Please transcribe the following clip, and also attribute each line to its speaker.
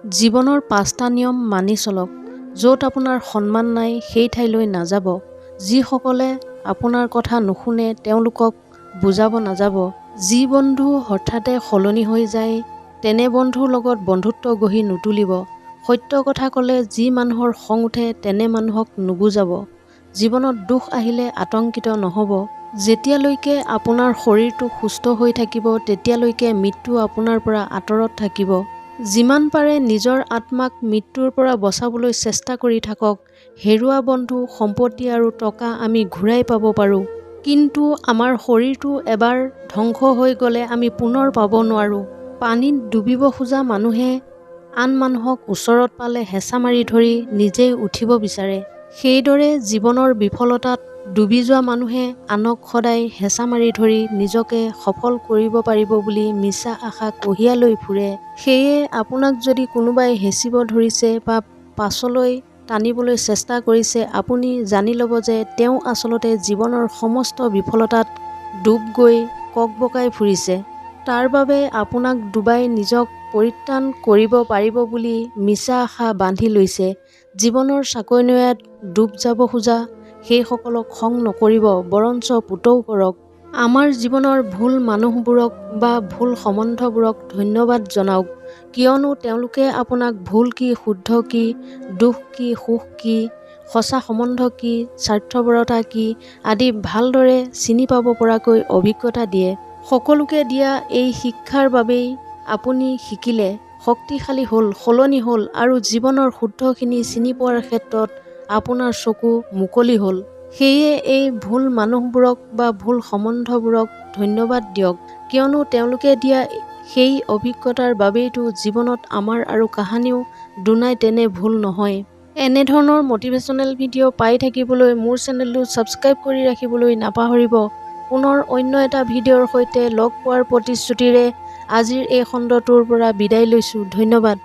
Speaker 1: জীৱনৰ ৫টা নিয়ম মানি চলক। য'ত আপোনাৰ সন্মান নাই সেই ঠাইলৈ নাযাব। যিসকলে আপোনাৰ কথা নুশুনে তেওঁলোকক বুজাব নাযাব। যি বন্ধু হঠাতে সলনি হৈ যায় তেনে বন্ধুৰ লগত বন্ধুত্ব গঢ়ি নুতুলিব। সত্য কথা ক'লে যি মানুহৰ খং উঠে তেনে মানুহক নুবুজাব। জীৱনত দুখ আহিলে আতংকিত নহ'ব। যেতিয়ালৈকে আপোনাৰ শৰীৰটো সুস্থ হৈ থাকিব তেতিয়ালৈকে মৃত্যু আপোনাৰ পৰা আঁতৰত থাকিব। যিমান পাৰে নিজৰ আত্মাক মৃত্যুৰ পৰা বচাবলৈ চেষ্টা কৰি থাকক। হেৰুৱা বন্ধু, সম্পত্তি আৰু টকা আমি ঘূৰাই পাব পাৰোঁ, কিন্তু আমাৰ শৰীৰটো এবাৰ ধ্বংস হৈ গ'লে আমি পুনৰ পাব নোৱাৰোঁ। পানীত ডুবিব খোজা মানুহে আন মানুহক ওচৰত পালে হেঁচা মাৰি ধৰি নিজেই উঠিব বিচাৰে। সেইদৰে জীৱনৰ বিফলতাত ডুবি যোৱা মানুহে আনক সদায় হেঁচা মাৰি ধৰি নিজকে সফল কৰিব পাৰিব বুলি মিছা আশা কঢ়িয়াই লৈ ফুৰে। সেয়ে আপোনাক যদি কোনোবাই হেঁচিব ধৰিছে বা পাছলৈ টানিবলৈ চেষ্টা কৰিছে, আপুনি জানি ল'ব যে তেওঁ আচলতে জীৱনৰ সমস্ত বিফলতাত ডুব গৈ ককবকাই ফুৰিছে। তাৰ বাবে আপোনাক ডুবাই নিজক পৰিত্ৰাণ কৰিব পাৰিব বুলি মিছা আশা বান্ধি লৈছে। জীৱনৰ চাকৰি নৈয়াত ডুব যাব খোজা সেইসকলক খং নকৰিব, বৰঞ্চ পুতৌ কৰক। আমাৰ জীৱনৰ ভুল মানুহবোৰক বা ভুল সম্বন্ধবোৰক ধন্যবাদ জনাওক, কিয়নো তেওঁলোকে আপোনাক ভুল কি, শুদ্ধ কি, দুখ কি, সুখ কি, সঁচা সম্বন্ধ কি, স্বাৰ্থপৰতা কি আদি ভালদৰে চিনি পাব পৰাকৈ অভিজ্ঞতা দিয়ে। সকলোকে দিয়া এই শিক্ষাৰ বাবেই আপুনি শিকিলে, শক্তিশালী হ'ল, সলনি হ'ল আৰু জীৱনৰ শুদ্ধখিনি চিনি পোৱাৰ ক্ষেত্ৰত আপোনাৰ চকু মুকলি হ'ল। সেয়ে এই ভুল মানুহবোৰক বা ভুল সম্বন্ধবোৰক ধন্যবাদ দিয়ক, কিয়নো তেওঁলোকে দিয়া সেই অভিজ্ঞতাৰ বাবেইতো জীৱনত আমাৰ আৰু কাহানিও দুনাই তেনে ভুল নহয়। এনেধৰণৰ মটিভেশ্যনেল ভিডিঅ' পাই থাকিবলৈ মোৰ চেনেলটো ছাবস্ক্ৰাইব কৰি ৰাখিবলৈ নাপাহৰিব। পুনৰ অন্য এটা ভিডিঅ'ৰ সৈতে লগ পোৱাৰ প্ৰতিশ্ৰুতিৰে আজিৰ এই খণ্ডটোৰ পৰা বিদায় লৈছোঁ। ধন্যবাদ।